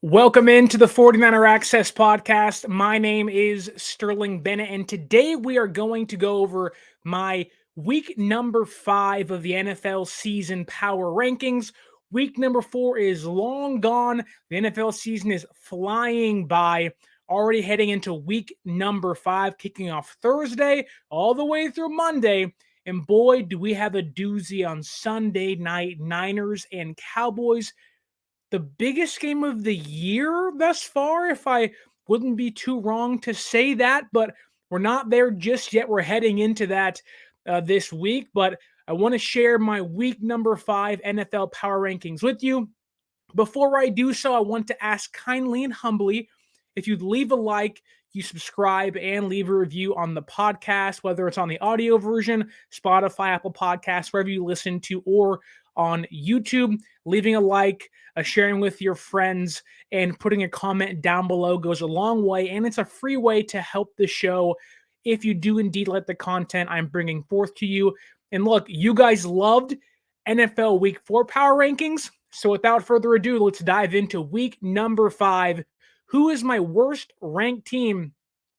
Welcome into the 49er Access podcast. My name is Sterling Bennett, and today we are going to go over my week number 5 of the NFL season power rankings. Week number 4 is long gone. The NFL season is flying by, already heading into week number 5, kicking off Thursday all the way through Monday. And boy, do we have a doozy on Sunday night. Niners and Cowboys, the biggest game of the year thus far, if I wouldn't be too wrong to say that, but we're not there just yet. We're heading into that this week, but I want to share my week number 5 NFL power rankings with you. Before I do so, I want to ask kindly and humbly if you'd leave a like, you subscribe, and leave a review on the podcast, whether it's on the audio version, Spotify, Apple Podcasts, wherever you listen to, or on YouTube. Leaving a like, sharing with your friends, and putting a comment down below goes a long way, and it's a free way to help the show if you do indeed like the content I'm bringing forth to you. And look, you guys loved NFL Week 4 power rankings. So without further ado, let's dive into week number 5. Who is my worst ranked team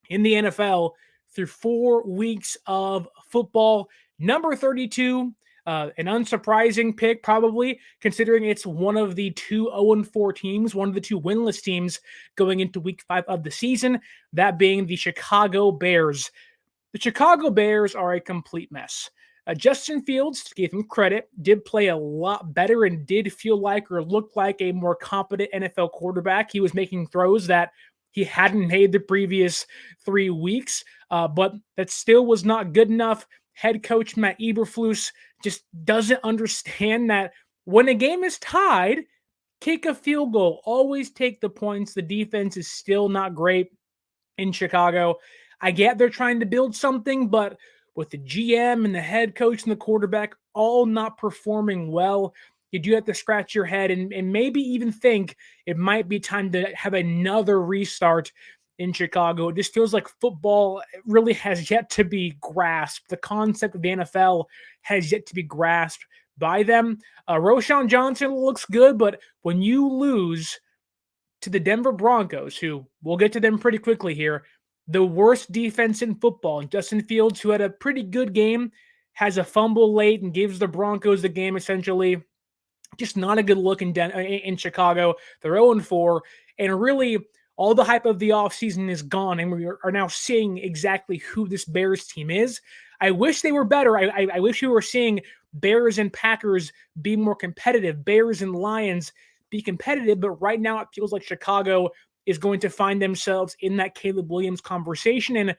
in the NFL through 4 weeks of football? Number 32, an unsurprising pick probably, considering it's one of the 2 0-4 teams, one of the 2 winless teams going into week 5 of the season, that being the Chicago Bears. The Chicago Bears are a complete mess. Justin Fields, gave him credit, did play a lot better and did feel like or look like a more competent NFL quarterback. He was making throws that he hadn't made the previous 3 weeks, but that still was not good enough. Head coach Matt Eberflus just doesn't understand that when a game is tied, kick a field goal. Always take the points. The defense is still not great in Chicago. I get they're trying to build something, but with the GM and the head coach and the quarterback all not performing well, you do have to scratch your head and maybe even think it might be time to have another restart in Chicago. It just feels like football really has yet to be grasped. The concept of the NFL has yet to be grasped by them. Roschon Johnson looks good, but when you lose to the Denver Broncos, who we'll get to them pretty quickly here, the worst defense in football, and Justin Fields, who had a pretty good game, has a fumble late and gives the Broncos the game essentially. Just not a good look in Chicago. They're 0-4, and really all the hype of the offseason is gone, and we are now seeing exactly who this Bears team is. I wish they were better. I wish we were seeing Bears and Packers be more competitive, Bears and Lions be competitive, but right now it feels like Chicago is going to find themselves in that Caleb Williams conversation, and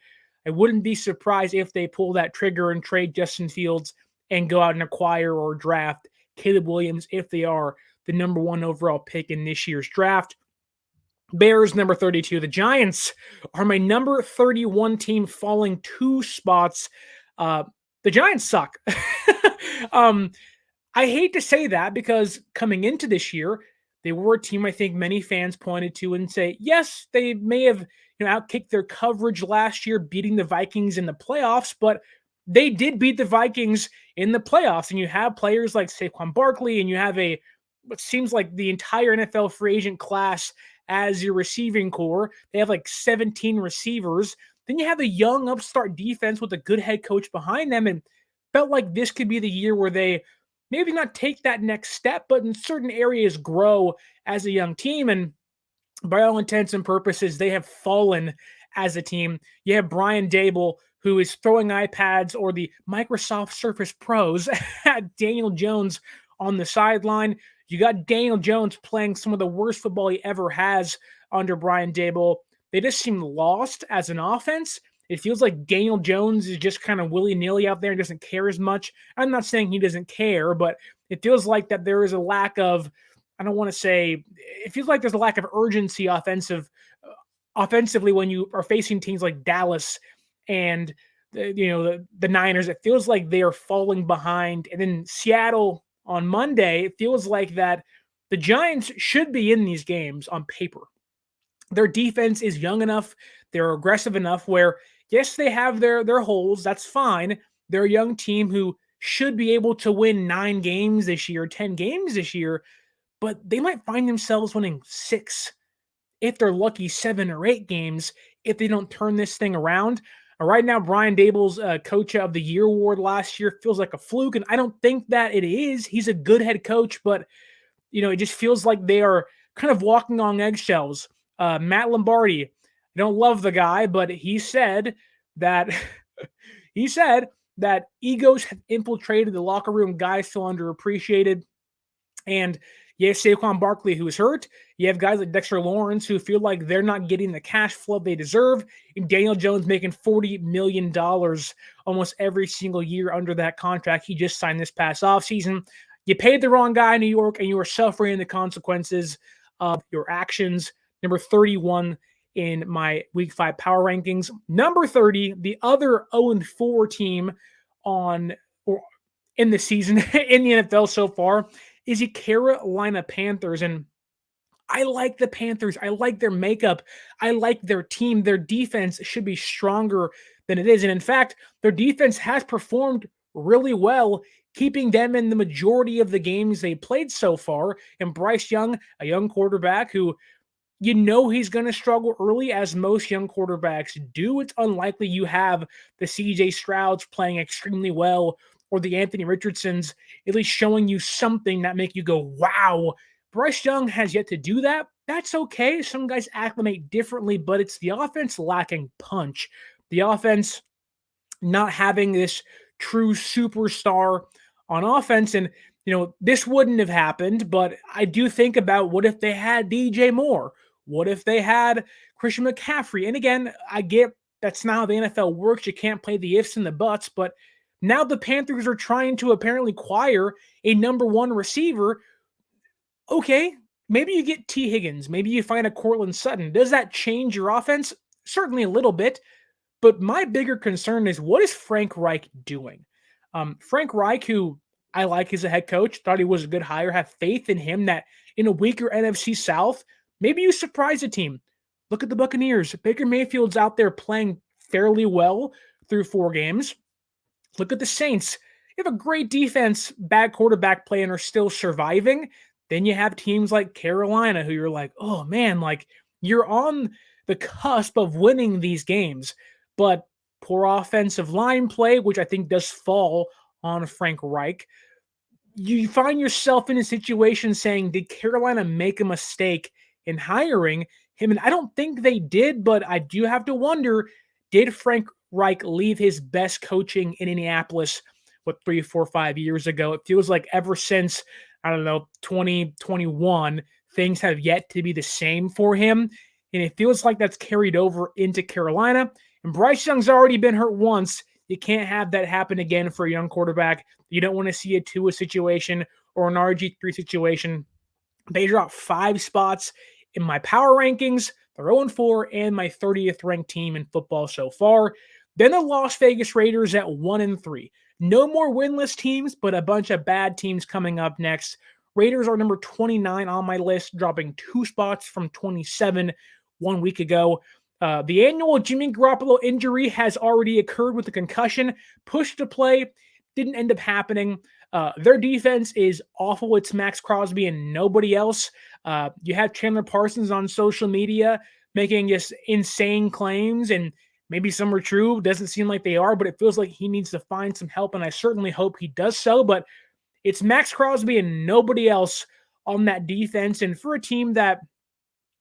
I wouldn't be surprised if they pull that trigger and trade Justin Fields and go out and acquire or draft Caleb Williams if they are the number 1 overall pick in this year's draft. Bears, number 32. The Giants are my number 31 team, falling 2 spots. The Giants suck. I hate to say that because coming into this year, they were a team I think many fans pointed to and say, yes, they may have outkicked their coverage last year, beating the Vikings in the playoffs, but they did beat the Vikings in the playoffs. And you have players like Saquon Barkley, and you have what seems like the entire NFL free agent class as your receiving core. They have like 17 receivers. Then you have a young upstart defense with a good head coach behind them, and felt like this could be the year where they maybe not take that next step, but in certain areas grow as a young team. And by all intents and purposes, they have fallen as a team. You have Brian Dable, who is throwing iPads or the Microsoft Surface Pros at Daniel Jones on the sideline. You got Daniel Jones playing some of the worst football he ever has under Brian Dable. They just seem lost as an offense. It feels like Daniel Jones is just kind of willy-nilly out there and doesn't care as much. I'm not saying he doesn't care, but it feels like that there is a lack of, I don't want to say, it feels like there's a lack of urgency offensively when you are facing teams like Dallas and the Niners. It feels like they are falling behind. And then Seattle on Monday, it feels like that the Giants should be in these games on paper. Their defense is young enough, they're aggressive enough where, yes, they have their holes. That's fine. They're a young team who should be able to win 9 games this year, 10 games this year, but they might find themselves winning 6, if they're lucky, 7 or 8 games if they don't turn this thing around. Right now, Brian Dable's Coach of the Year award last year feels like a fluke, and I don't think that it is. He's a good head coach, but it just feels like they are kind of walking on eggshells. Matt Lombardi, I don't love the guy, but he said that he said that egos have infiltrated the locker room. Guys feel underappreciated. And you have Saquon Barkley, who is hurt. You have guys like Dexter Lawrence who feel like they're not getting the cash flow they deserve. And Daniel Jones making $40 million almost every single year under that contract he just signed this past offseason. You paid the wrong guy in New York, and you are suffering the consequences of your actions. Number 31 in my Week 5 power rankings. Number 30, the other 0-4 team in the season in the NFL so far, is the Carolina Panthers. And I like the Panthers. I like their makeup. I like their team. Their defense should be stronger than it is. And in fact, their defense has performed really well, keeping them in the majority of the games they played so far. And Bryce Young, a young quarterback who he's going to struggle early, as most young quarterbacks do. It's unlikely you have the CJ Strouds playing extremely well, or the Anthony Richardsons at least showing you something that make you go, wow. Bryce Young has yet to do that. That's okay. Some guys acclimate differently, but it's the offense lacking punch. The offense not having this true superstar on offense. And, this wouldn't have happened, but I do think about, what if they had DJ Moore? What if they had Christian McCaffrey? And again, I get that's not how the NFL works. You can't play the ifs and the buts, but now the Panthers are trying to apparently acquire a number 1 receiver. Okay, maybe you get T. Higgins. Maybe you find a Courtland Sutton. Does that change your offense? Certainly a little bit. But my bigger concern is, what is Frank Reich doing? Frank Reich, who I like as a head coach, thought he was a good hire, have faith in him that in a weaker NFC South, maybe you surprise a team. Look at the Buccaneers. Baker Mayfield's out there playing fairly well through 4 games. Look at the Saints. You have a great defense, bad quarterback play, and are still surviving. Then you have teams like Carolina, who you're like, oh man, like you're on the cusp of winning these games. But poor offensive line play, which I think does fall on Frank Reich. You find yourself in a situation saying, did Carolina make a mistake in hiring him? And I don't think they did, but I do have to wonder, did Frank Reich leave his best coaching in Indianapolis, 3, 4, 5 years ago? It feels like ever since, 2021, things have yet to be the same for him. And it feels like that's carried over into Carolina. And Bryce Young's already been hurt once. You can't have that happen again for a young quarterback. You don't want to see a Tua situation or an RG3 situation. They dropped 5 spots in my power rankings. They're 0-4 and my 30th ranked team in football so far. Then the Las Vegas Raiders at 1-3. No more winless teams, but a bunch of bad teams coming up next. Raiders are number 29 on my list, dropping 2 spots from 27 1 week ago. The annual Jimmy Garoppolo injury has already occurred with the concussion. Pushed to play, didn't end up happening. Their defense is awful. It's Max Crosby and nobody else. You have Chandler Parsons on social media making just insane claims, and maybe some are true. Doesn't seem like they are, but it feels like he needs to find some help, and I certainly hope he does so. But it's Max Crosby and nobody else on that defense. And for a team that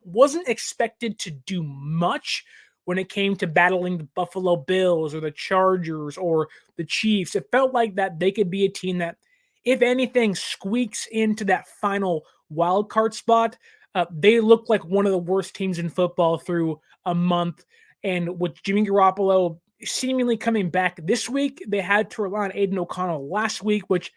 wasn't expected to do much when it came to battling the Buffalo Bills or the Chargers or the Chiefs, it felt like that they could be a team that, if anything, squeaks into that final wild card spot. They look like one of the worst teams in football through a month. And with Jimmy Garoppolo seemingly coming back this week, they had to rely on Aiden O'Connell last week, which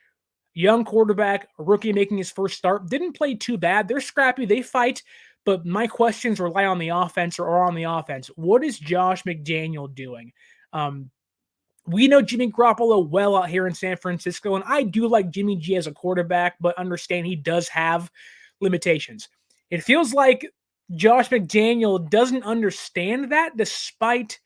young quarterback, a rookie making his first start, didn't play too bad. They're scrappy, they fight. But my questions rely on the offense or are on the offense. What is Josh McDaniel doing? We know Jimmy Garoppolo well out here in San Francisco, and I do like Jimmy G as a quarterback, but understand he does have limitations. It feels like Josh McDaniel doesn't understand that, despite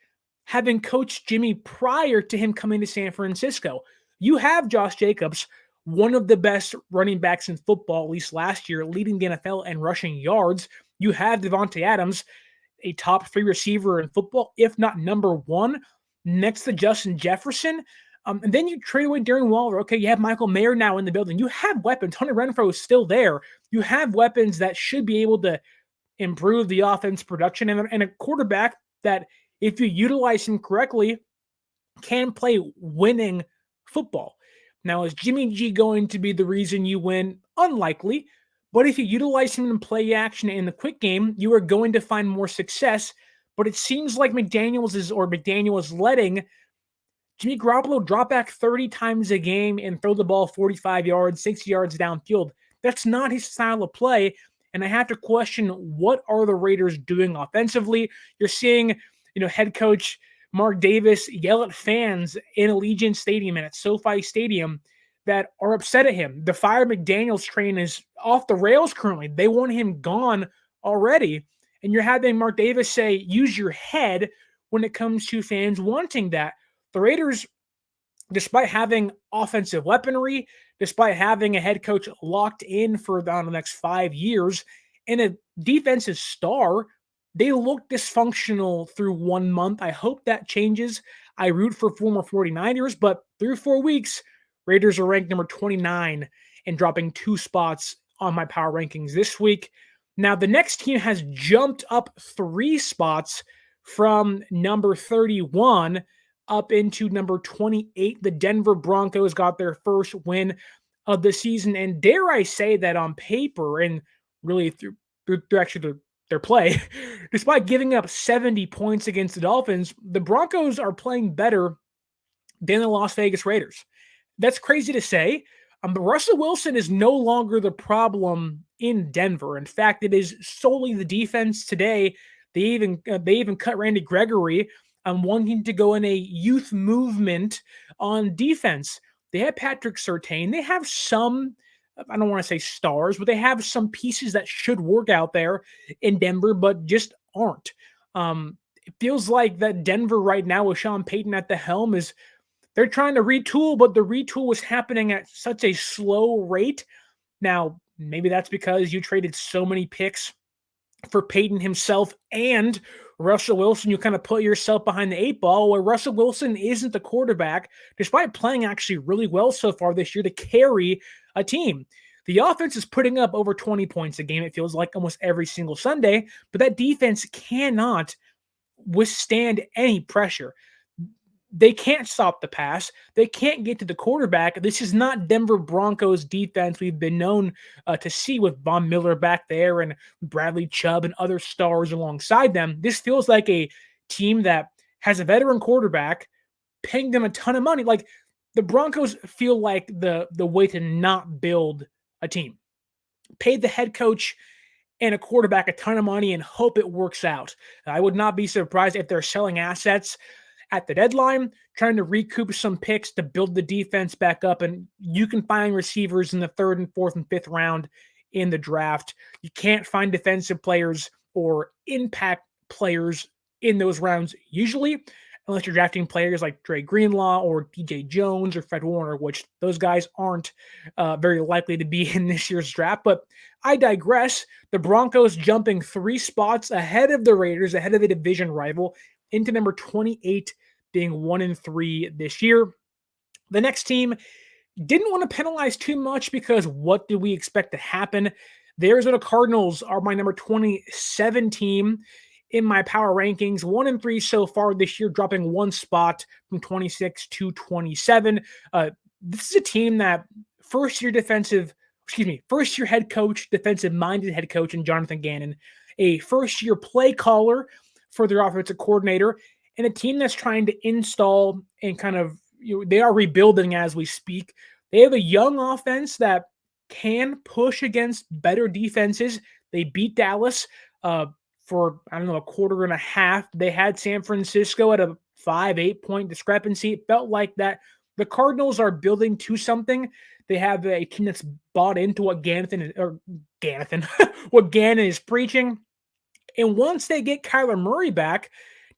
having coached Jimmy prior to him coming to San Francisco. You have Josh Jacobs, one of the best running backs in football, at least last year, leading the NFL in rushing yards. You have Devontae Adams, a top 3 receiver in football, if not number 1, next to Justin Jefferson. And then you trade away Darren Waller. Okay, you have Michael Mayer now in the building. You have weapons. Hunter Renfrow is still there. You have weapons that should be able to improve the offense production, and a quarterback that, if you utilize him correctly, can play winning football. Now, is Jimmy G going to be the reason you win? Unlikely. But if you utilize him in play action in the quick game, you are going to find more success. But it seems like McDaniel is letting Jimmy Garoppolo drop back 30 times a game and throw the ball 45 yards, 60 yards downfield. That's not his style of play. And I have to question, what are the Raiders doing offensively? You're seeing, head coach Mark Davis yell at fans in Allegiant Stadium and at SoFi Stadium that are upset at him. The Fire McDaniels train is off the rails currently. They want him gone already. And you're having Mark Davis say, use your head when it comes to fans wanting that. The Raiders, despite having offensive weaponry, despite having a head coach locked in for the next 5 years and a defensive star, they look dysfunctional through 1 month. I hope that changes. I root for former 49ers, but through 4 weeks, Raiders are ranked number 29 and dropping 2 spots on my power rankings this week. Now, the next team has jumped up 3 spots from number 31 up into number 28. The Denver Broncos got their first win of the season. And dare I say that on paper, and really through actually their play, despite giving up 70 points against the Dolphins, the Broncos are playing better than the Las Vegas Raiders. That's crazy to say. But Russell Wilson is no longer the problem in Denver. In fact, it is solely the defense today. They even cut Randy Gregory wanting to go in a youth movement on defense. They have Patrick Surtain. They have some, I don't want to say stars, but they have some pieces that should work out there in Denver, but just aren't. It feels like that Denver right now with Sean Payton at the helm they're trying to retool, but the retool was happening at such a slow rate. Now, maybe that's because you traded so many picks for Peyton himself and Russell Wilson. You kind of put yourself behind the 8 ball, where Russell Wilson isn't the quarterback, despite playing actually really well so far this year, to carry a team. The offense is putting up over 20 points a game, it feels like, almost every single Sunday, but that defense cannot withstand any pressure. They can't stop the pass. They can't get to the quarterback. This is not Denver Broncos defense we've been known to see with Von Miller back there and Bradley Chubb and other stars alongside them. This feels like a team that has a veteran quarterback paying them a ton of money. Like, the Broncos feel like the way to not build a team. Pay the head coach and a quarterback a ton of money and hope it works out. I would not be surprised if they're selling assets at the deadline, trying to recoup some picks to build the defense back up. And you can find receivers in the 3rd and 4th and 5th round in the draft. You can't find defensive players or impact players in those rounds usually, unless you're drafting players like Dre Greenlaw or DJ Jones or Fred Warner, which those guys aren't very likely to be in this year's draft. But I digress. The Broncos jumping 3 spots ahead of the Raiders, ahead of a division rival, into number 28, being 1-3 this year. The next team didn't want to penalize too much, because what do we expect to happen? The Arizona Cardinals are my number 27 team in my power rankings, 1-3 so far this year, dropping 1 spot from 26 to 27. This is a team that first-year head coach, defensive-minded head coach in Jonathan Gannon, a first-year play caller for their offensive coordinator, and a team that's trying to install and kind of, they are rebuilding as we speak. They have a young offense that can push against better defenses. They beat Dallas for, a quarter and a half. They had San Francisco at a 5-8 point discrepancy. It felt like that. The Cardinals are building to something. They have a team that's bought into what what Gannon is preaching. And once they get Kyler Murray back,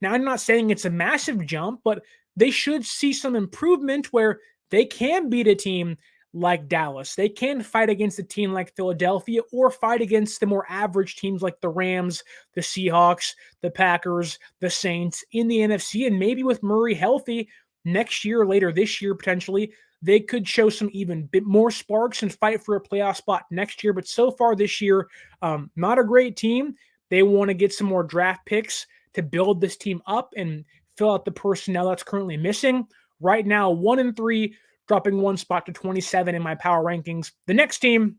now I'm not saying it's a massive jump, but they should see some improvement where they can beat a team like Dallas. They can fight against a team like Philadelphia or fight against the more average teams like the Rams, the Seahawks, the Packers, the Saints in the NFC. And maybe with Murray healthy next year, later this year, potentially, they could show some even bit more sparks and fight for a playoff spot next year. But so far this year, not a great team. They want to get some more draft picks to build this team up and fill out the personnel that's currently missing. Right now, 1-3, dropping one spot to 27 in my power rankings. The next team,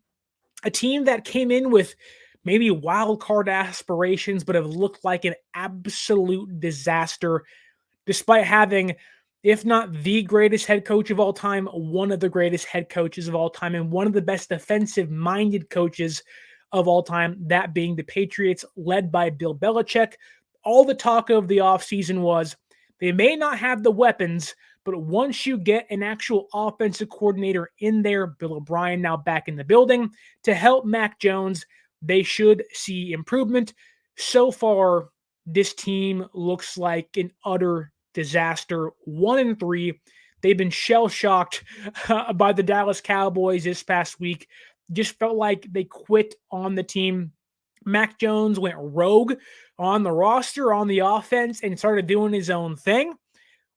a team that came in with maybe wild card aspirations, but have looked like an absolute disaster, despite having, if not the greatest head coach of all time, one of the greatest head coaches of all time, and one of the best defensive-minded coaches of all time, that being the Patriots, led by Bill Belichick. All the talk of the offseason was they may not have the weapons, but once you get an actual offensive coordinator in there, Bill O'Brien now back in the building, to help Mac Jones, they should see improvement. So far, this team looks like an utter disaster. 1-3. They've been shell-shocked by the Dallas Cowboys this past week. Just felt like they quit on the team. Mac Jones went rogue on the roster, on the offense, and started doing his own thing.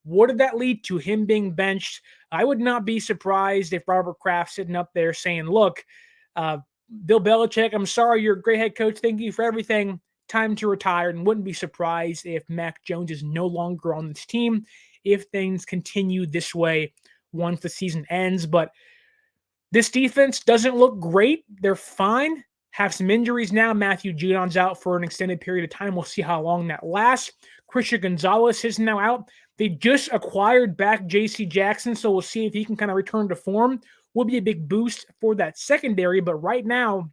What did that lead to? Him being benched. I would not be surprised if Robert Kraft's sitting up there saying, look, Bill Belichick, I'm sorry, you're a great head coach. Thank you for everything. Time to retire. And wouldn't be surprised if Mac Jones is no longer on this team if things continue this way once the season ends. But this defense doesn't look great. They're fine. Have some injuries now. Matthew Judon's out for an extended period of time. We'll see how long that lasts. Christian Gonzalez is now out. They just acquired back J.C. Jackson, so we'll see if he can kind of return to form. Will be a big boost for that secondary, but right now,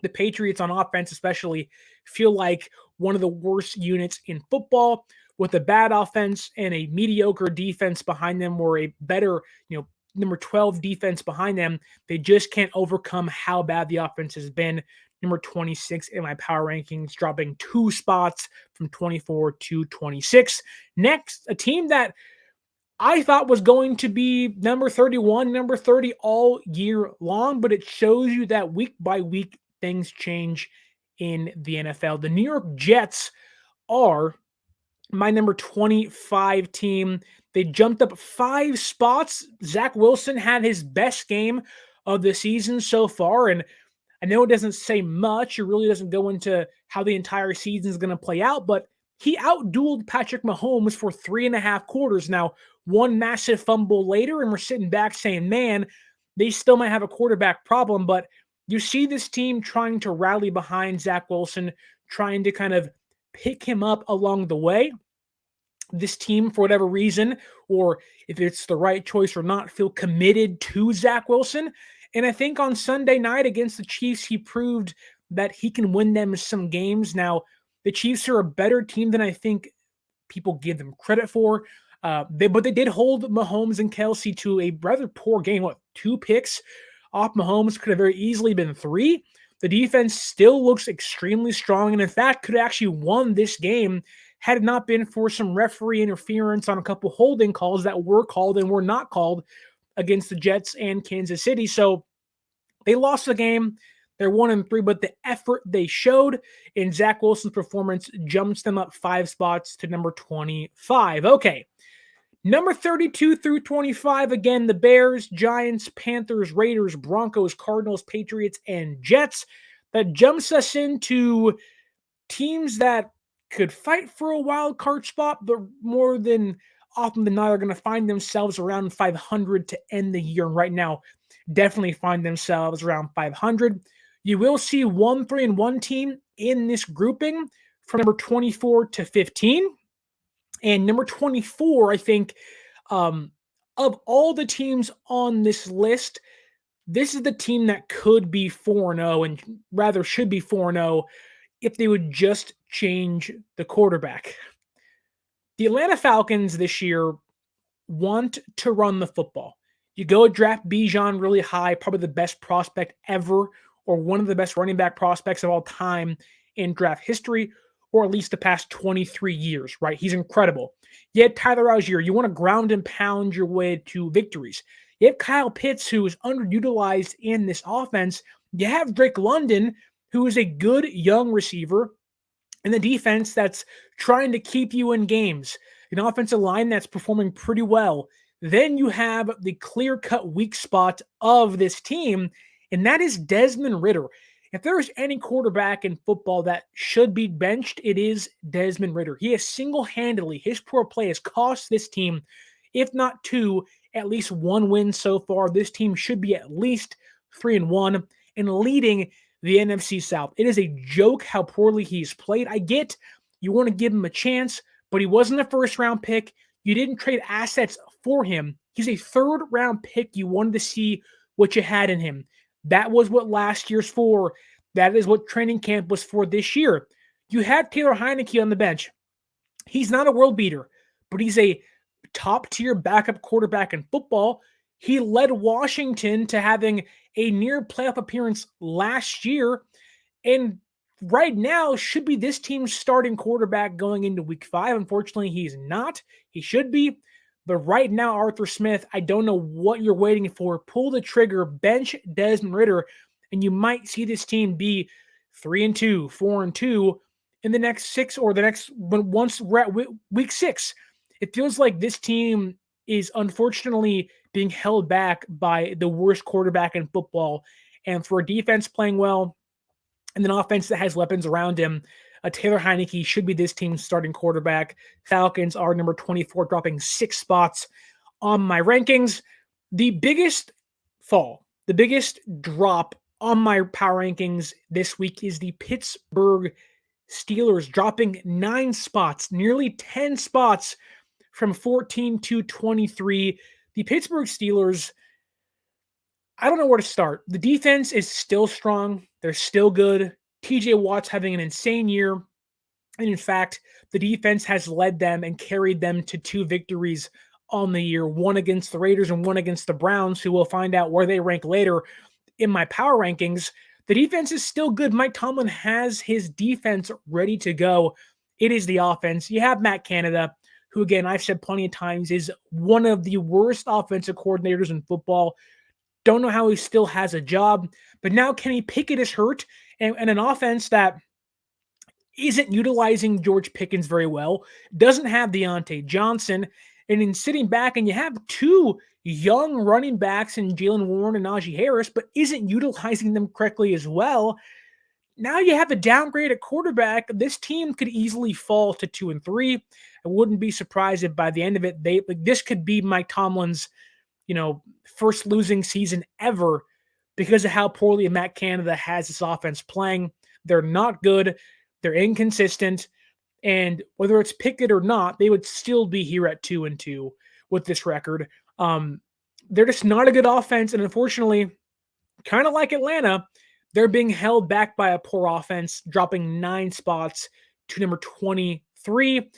the Patriots on offense especially feel like one of the worst units in football, with a bad offense and a mediocre defense behind them, or a better, number 12 defense behind them. They just can't overcome how bad the offense has been. Number 26 in my power rankings, dropping 2 spots from 24 to 26. Next, a team that I thought was going to be number 31, number 30 all year long, but it shows you that week by week things change in the NFL. The New York Jets are my number 25 team. They jumped up 5 spots. Zach Wilson had his best game of the season so far, and I know it doesn't say much. It really doesn't go into how the entire season is going to play out, but he outdueled Patrick Mahomes for 3.5 quarters. Now, one massive fumble later, and we're sitting back saying, man, they still might have a quarterback problem, but you see this team trying to rally behind Zach Wilson, trying to kind of pick him up along the way. This team, for whatever reason, or if it's the right choice or not, feel committed to Zach Wilson. And I think on Sunday night against the Chiefs, he proved that he can win them some games. Now, the Chiefs are a better team than I think people give them credit for. But they did hold Mahomes and Kelsey to a rather poor game. 2 picks off Mahomes, could have very easily been 3. The defense still looks extremely strong, and in fact could have actually won this game had it not been for some referee interference on a couple holding calls that were called and were not called against the Jets and Kansas City. So they lost the game. They're 1-3, but the effort they showed in Zach Wilson's performance jumps them up 5 spots to number 25. Okay. Number 32 through 25, again, the Bears, Giants, Panthers, Raiders, Broncos, Cardinals, Patriots, and Jets. That jumps us into teams that could fight for a wild card spot, but more than often than not are going to find themselves around 500 to end the year. And right now, definitely find themselves around 500. You will see 1-3-1 team in this grouping from number 24 to 15. And number 24, I think, of all the teams on this list, this is the team that could be 4-0 and rather should be 4-0 if they would just change the quarterback. The Atlanta Falcons this year want to run the football. You go draft Bijan really high, probably the best prospect ever, or one of the best running back prospects of all time in draft history, or at least the past 23 years, right? He's incredible. You had Tyler Algier. You want to ground and pound your way to victories. You have Kyle Pitts, who is underutilized in this offense. You have Drake London, who is a good young receiver, and the defense that's trying to keep you in games, an offensive line that's performing pretty well. Then you have the clear-cut weak spot of this team, and that is Desmond Ridder. If there is any quarterback in football that should be benched, it is Desmond Ridder. He has single-handedly, his poor play has cost this team, if not two, at least one win so far. This team should be at least 3-1 and leading the NFC South. It is a joke how poorly he's played. I get you want to give him a chance, but he wasn't a first-round pick. You didn't trade assets for him. He's a third-round pick. You wanted to see what you had in him. That was what last year's for. That is what training camp was for this year. You had Taylor Heineke on the bench. He's not a world beater, but he's a top-tier backup quarterback in football. He led Washington to having a near playoff appearance last year, and right now should be this team's starting quarterback going into week 5. Unfortunately, he's not. He should be. But right now, Arthur Smith, I don't know what you're waiting for. Pull the trigger, bench Desmond Ridder, and you might see this team be 3-2, 4-2 in the next 6 or the next, once we're at week 6. It feels like this team is unfortunately being held back by the worst quarterback in football. And for a defense playing well and an offense that has weapons around him, Taylor Heineke should be this team's starting quarterback. Falcons are number 24, dropping 6 spots on my rankings. The biggest fall, the biggest drop on my power rankings this week is the Pittsburgh Steelers, dropping 9 spots, nearly 10 spots from 14 to 23. The Pittsburgh Steelers, I don't know where to start. The defense is still strong. They're still good. TJ Watt's having an insane year. And in fact, the defense has led them and carried them to 2 victories on the year, one against the Raiders and one against the Browns, who will find out where they rank later in my power rankings. The defense is still good. Mike Tomlin has his defense ready to go. It is the offense. You have Matt Canada, who, again, I've said plenty of times, is one of the worst offensive coordinators in football. Don't know how he still has a job. But now Kenny Pickett is hurt, and an offense that isn't utilizing George Pickens very well, doesn't have Deontay Johnson, and in sitting back, and you have 2 young running backs in Jalen Warren and Najee Harris, but isn't utilizing them correctly as well. Now you have a downgrade at quarterback. This team could easily fall to 2-3. I wouldn't be surprised if by the end of it, this could be Mike Tomlin's, first losing season ever because of how poorly Matt Canada has this offense playing. They're not good. They're inconsistent. And whether it's Pickett or not, they would still be here at 2-2 with this record. They're just not a good offense. And unfortunately, kind of like Atlanta, they're being held back by a poor offense, dropping 9 spots to number 23.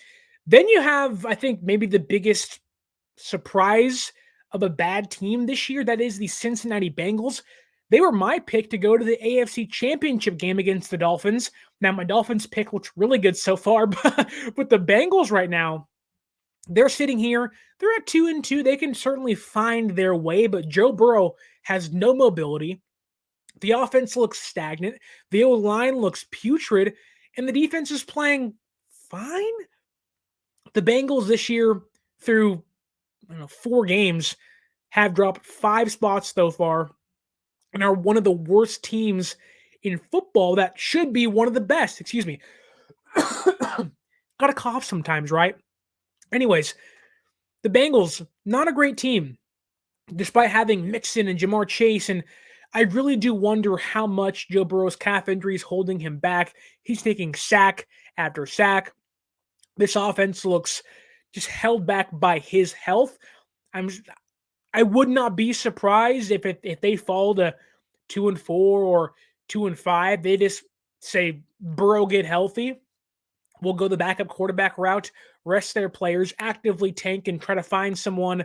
Then you have, I think, maybe the biggest surprise of a bad team this year. That is the Cincinnati Bengals. They were my pick to go to the AFC Championship game against the Dolphins. Now, my Dolphins pick looks really good so far, but the Bengals right now, they're sitting here. They're at 2-2. They can certainly find their way, but Joe Burrow has no mobility. The offense looks stagnant. The O-line looks putrid, and the defense is playing fine. The Bengals this year, through 4 games, have dropped 5 spots so far and are one of the worst teams in football that should be one of the best. Excuse me. Gotta cough sometimes, right? Anyways, the Bengals, not a great team, despite having Mixon and Jamar Chase, and I really do wonder how much Joe Burrow's calf injury is holding him back. He's taking sack after sack. This offense looks just held back by his health. I would not be surprised if they fall to 2-4 or 2-5. They just say, Burrow, get healthy. We'll go the backup quarterback route, rest their players, actively tank, and try to find someone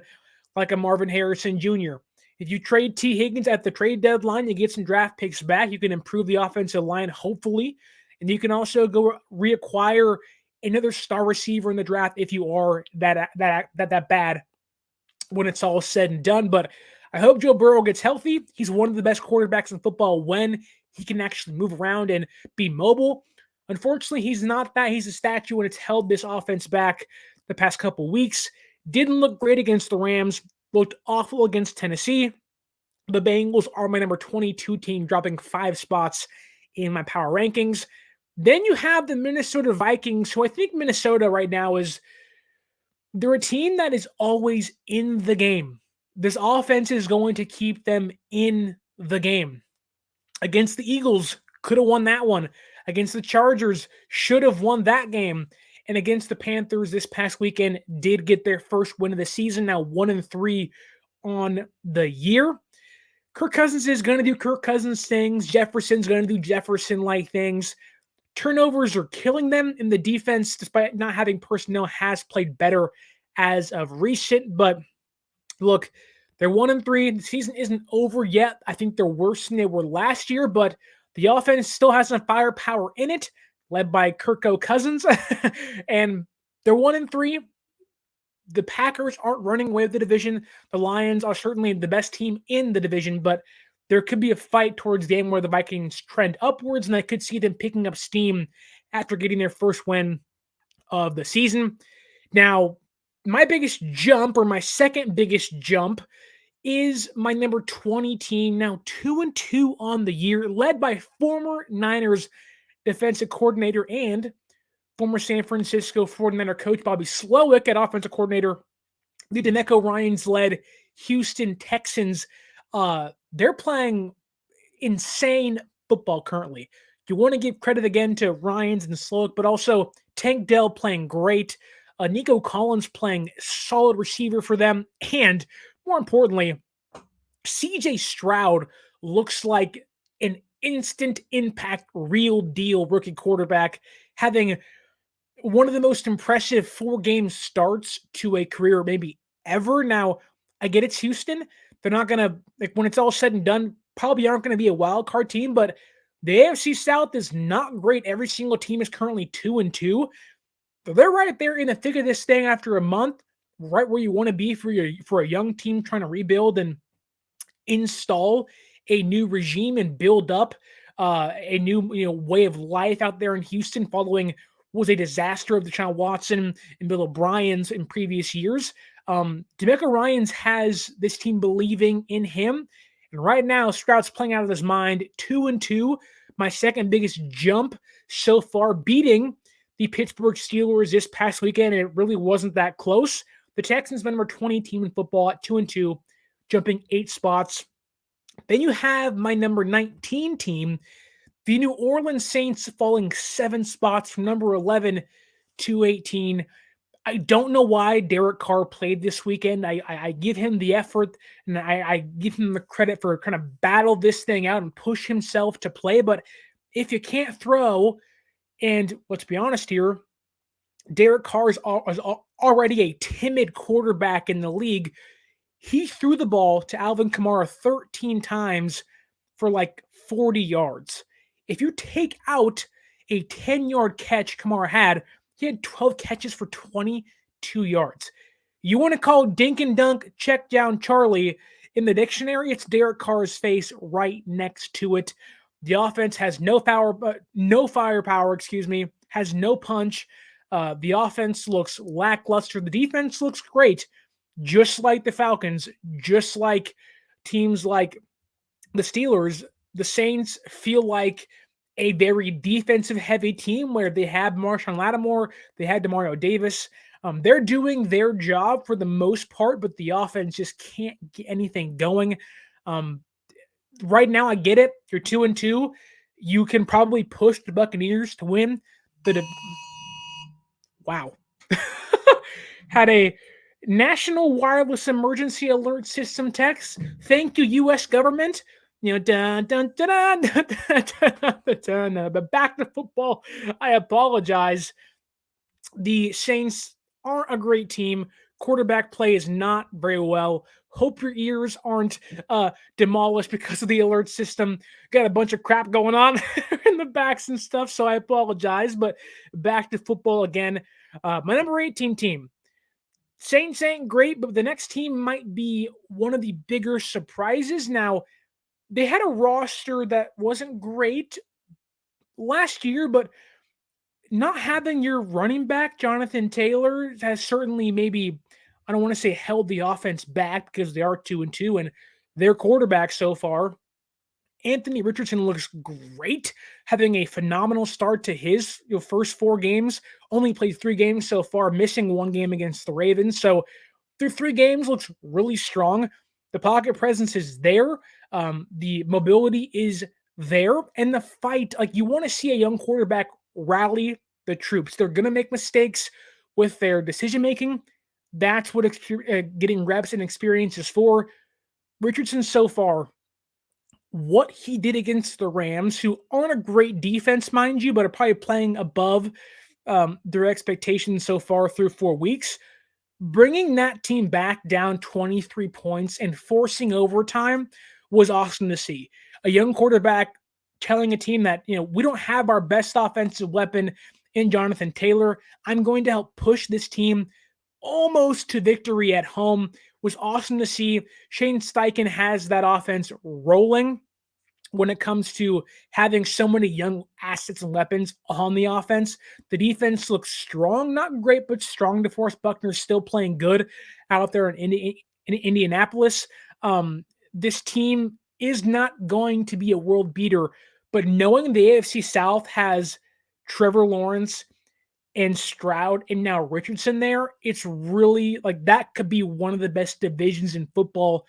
like a Marvin Harrison Jr. If you trade T. Higgins at the trade deadline, you get some draft picks back. You can improve the offensive line, hopefully. And you can also go reacquire another star receiver in the draft if you are that bad when it's all said and done. But I hope Joe Burrow gets healthy. He's one of the best quarterbacks in football when he can actually move around and be mobile. Unfortunately, he's not that. He's a statue, and it's held this offense back the past couple weeks. Didn't look great against the Rams. Looked awful against Tennessee. The Bengals are my number 22 team, dropping 5 spots in my power rankings. Then you have the Minnesota Vikings, who I think Minnesota right now they're a team that is always in the game. This offense is going to keep them in the game. Against the Eagles, could have won that one. Against the Chargers, should have won that game. And against the Panthers this past weekend, did get their first win of the season, now 1-3 on the year. Kirk Cousins is going to do Kirk Cousins things. Jefferson's going to do Jefferson-like things. Turnovers are killing them, and the defense, despite not having personnel, has played better as of recent. But look, they're 1-3. The season isn't over yet. I think they're worse than they were last year, but the offense still has some firepower in it, led by Kirko Cousins. And they're 1-3. The Packers aren't running away with the division. The Lions are certainly the best team in the division, but there could be a fight towards the end where the Vikings trend upwards, and I could see them picking up steam after getting their first win of the season. Now, my biggest jump, or my second biggest jump, is my number 20 team, now 2-2 on the year, led by former Niners defensive coordinator and former San Francisco 49er coach Bobby Slowick at offensive coordinator. The DeMeco Ryans-led Houston Texans, they're playing insane football currently. You want to give credit again to Ryans and Slowick, but also Tank Dell playing great. Nico Collins playing solid receiver for them. And more importantly, CJ Stroud looks like an instant impact, real deal rookie quarterback, having one of the most impressive 4-game starts to a career maybe ever. Now, I get it's Houston. They're not going to, like, when it's all said and done, probably aren't going to be a wild card team, but the AFC South is not great. Every single team is currently 2-2. So they're right there in the thick of this thing after a month, right where you want to be for a young team trying to rebuild and install a new regime and build up a new way of life out there in Houston following was a disaster of Deshaun Watson and Bill O'Brien's in previous years. DeMeco Ryans has this team believing in him. And right now, Stroud's playing out of his mind, 2-2. My second biggest jump so far, beating the Pittsburgh Steelers this past weekend, and it really wasn't that close. The Texans, number 20 team in football at 2-2, jumping 8 spots. Then you have my number 19 team, the New Orleans Saints, falling 7 spots from number 11 to 18. I don't know why Derek Carr played this weekend. I give him the effort, and I give him the credit for kind of battle this thing out and push himself to play. But if you can't throw, and let's be honest here, Derek Carr is already a timid quarterback in the league. He threw the ball to Alvin Kamara 13 times for like 40 yards. If you take out a 10-yard catch Kamara had, he had 12 catches for 22 yards. You want to call dink and dunk, check down Charlie in the dictionary, it's Derek Carr's face right next to it. The offense has no firepower, has no punch. The offense looks lackluster. The defense looks great, just like the Falcons, just like teams like the Steelers. The Saints feel like a very defensive-heavy team where they have Marshawn Lattimore, they had Demario Davis. They're doing their job for the most part, but the offense just can't get anything going. Right now, I get it. You're 2-2. You can probably push the Buccaneers to win. Wow. Had a National Wireless Emergency Alert System text. Thank you, U.S. government. But back to football. I apologize. The Saints aren't a great team. Quarterback play is not very well. Hope your ears aren't demolished because of the alert system. Got a bunch of crap going on in the backs and stuff, so I apologize. But back to football again. My number 18 team, Saints ain't great, but the next team might be one of the bigger surprises. Now, they had a roster that wasn't great last year, but not having your running back, Jonathan Taylor, has certainly maybe, I don't want to say held the offense back because they are 2-2, and their quarterback so far, Anthony Richardson, looks great, having a phenomenal start to his first 4 games. Only played 3 games so far, missing 1 game against the Ravens. So through 3 games, looks really strong. The pocket presence is there. The mobility is there. And the fight, like, you want to see a young quarterback rally the troops. They're going to make mistakes with their decision making. That's what getting reps and experience is for. Richardson so far, what he did against the Rams, who aren't a great defense, mind you, but are probably playing above their expectations so far through 4 weeks. Bringing that team back down 23 points and forcing overtime was awesome to see. A young quarterback telling a team that, we don't have our best offensive weapon in Jonathan Taylor. I'm going to help push this team almost to victory at home. Was awesome to see. Shane Steichen has that offense rolling when it comes to having so many young assets and weapons on the offense. The defense looks strong, not great, but strong. DeForest Buckner's still playing good out there in Indianapolis. This team is not going to be a world beater, but knowing the AFC South has Trevor Lawrence and Stroud and now Richardson there, it's really like that could be one of the best divisions in football.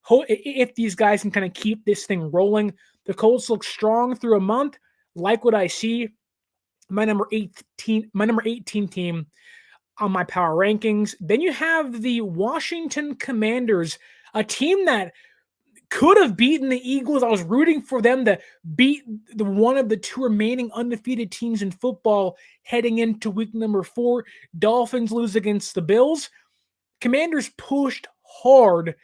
If these guys can kind of keep this thing rolling. The Colts look strong through a month. Like what I see. My number 18 team on my power rankings. Then you have the Washington Commanders, a team that could have beaten the Eagles. I was rooting for them to beat one of the 2 remaining undefeated teams in football heading into week number 4. Dolphins lose against the Bills. Commanders pushed hard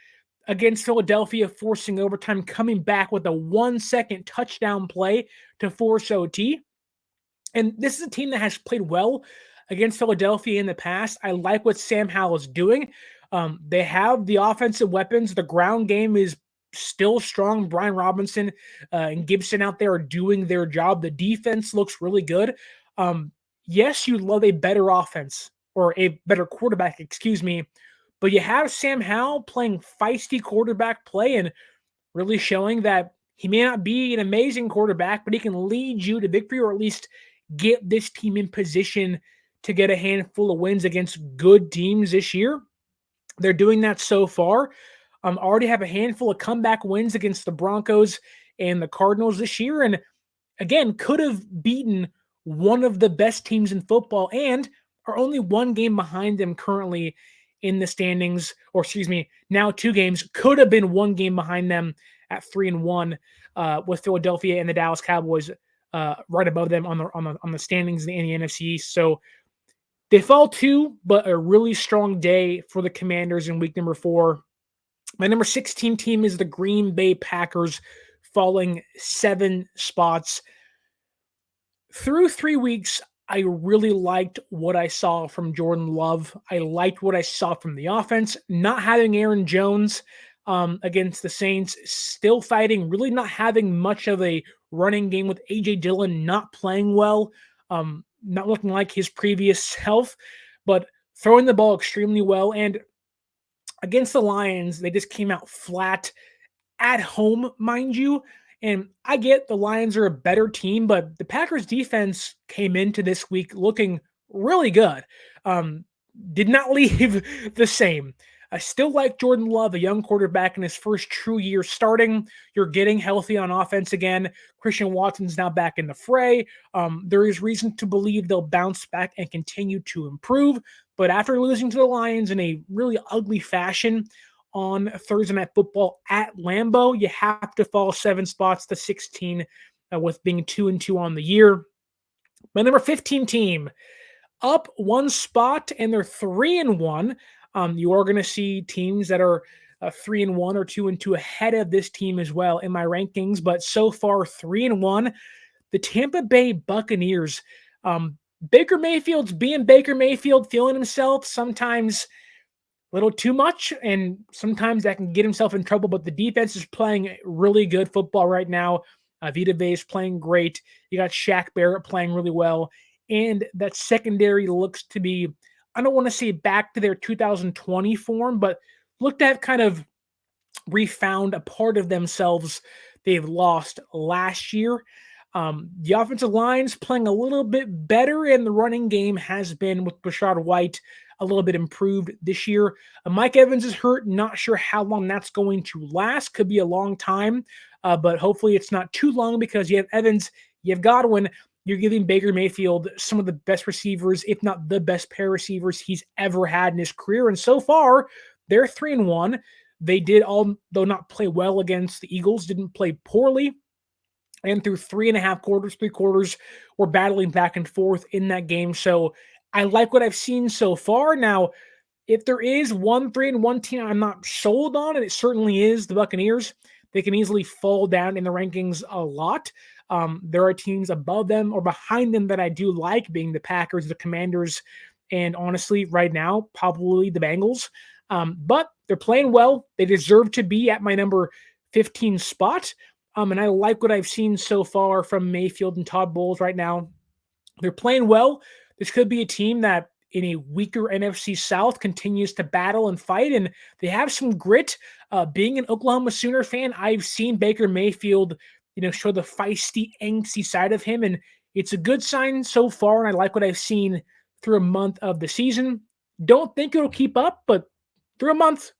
against Philadelphia, forcing overtime, coming back with a 1-second touchdown play to force OT. And this is a team that has played well against Philadelphia in the past. I like what Sam Howell is doing. They have the offensive weapons. The ground game is still strong. Brian Robinson and Gibson out there are doing their job. The defense looks really good. Yes, you love a better offense or a better quarterback, excuse me, but you have Sam Howell playing feisty quarterback play and really showing that he may not be an amazing quarterback, but he can lead you to victory or at least get this team in position to get a handful of wins against good teams this year. They're doing that so far. Already have a handful of comeback wins against the Broncos and the Cardinals this year. And again, could have beaten one of the best teams in football and are only 1 game behind them currently in the standings, or excuse me, now 2 games, could have been 1 game behind them at 3-1 with Philadelphia and the Dallas Cowboys right above them on the standings in the NFC East. So they fall 2, but a really strong day for the Commanders in week number 4. My number 16 team is the Green Bay Packers, falling 7 spots. Through 3 weeks, I really liked what I saw from Jordan Love. I liked what I saw from the offense. Not having Aaron Jones against the Saints, still fighting, really not having much of a running game with A.J. Dillon not playing well, not looking like his previous self, but throwing the ball extremely well. And against the Lions, they just came out flat at home, mind you. And I get the Lions are a better team, but the Packers defense came into this week looking really good. Did not leave the same. I still like Jordan Love, a young quarterback in his first true year starting. You're getting healthy on offense again. Christian Watson's now back in the fray. There is reason to believe they'll bounce back and continue to improve. But after losing to the Lions in a really ugly fashion on Thursday Night Football at Lambeau, you have to fall 7 spots to 16 with being 2-2 on the year. My number 15 team, up 1 spot, and they're 3-1. You are going to see teams that are 3-1 or 2-2 ahead of this team as well in my rankings, but so far 3-1. The Tampa Bay Buccaneers. Baker Mayfield's being Baker Mayfield, feeling himself. Sometimes little too much, and sometimes that can get himself in trouble. But the defense is playing really good football right now. Vita Vea is playing great. You got Shaq Barrett playing really well, and that secondary looks to be, I don't want to say back to their 2020 form, but look to have kind of refound a part of themselves they've lost last year. The offensive line's playing a little bit better, and the running game has been, with Rashad White, a little bit improved this year. Mike Evans is hurt. Not sure how long that's going to last. Could be a long time, but hopefully it's not too long, because you have Evans, you have Godwin. You're giving Baker Mayfield some of the best receivers, if not the best pair of receivers he's ever had in his career. And so far, they're 3-1. They did, although not play well against the Eagles, didn't play poorly. And through 3.5 quarters, 3 quarters, we're battling back and forth in that game. So I like what I've seen so far. Now, if there is one 3-1 team I'm not sold on, and it certainly is the Buccaneers, they can easily fall down in the rankings a lot. There are teams above them or behind them that I do like, being the Packers, the Commanders, and honestly, right now, probably the Bengals. But they're playing well. They deserve to be at my number 15 spot. And I like what I've seen so far from Mayfield and Todd Bowles right now. They're playing well. This could be a team that in a weaker NFC South continues to battle and fight, and they have some grit. Being an Oklahoma Sooner fan, I've seen Baker Mayfield, show the feisty, angsty side of him, and it's a good sign so far, and I like what I've seen through a month of the season. Don't think it'll keep up, but through a month,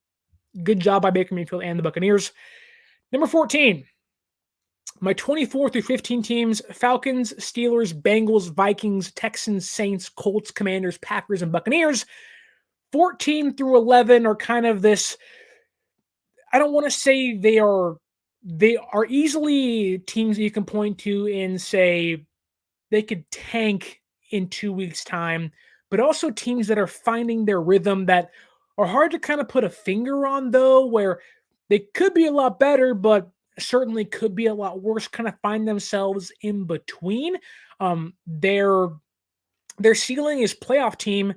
good job by Baker Mayfield and the Buccaneers. Number 14, my 24 through 15 teams: Falcons, Steelers, Bengals, Vikings, Texans, Saints, Colts, Commanders, Packers, and Buccaneers. 14 through 11 are kind of this, I don't want to say they are easily teams that you can point to and say they could tank in 2 weeks' time, but also teams that are finding their rhythm that are hard to kind of put a finger on, though, where they could be a lot better, but certainly could be a lot worse, kind of find themselves in between. Their ceiling is playoff team.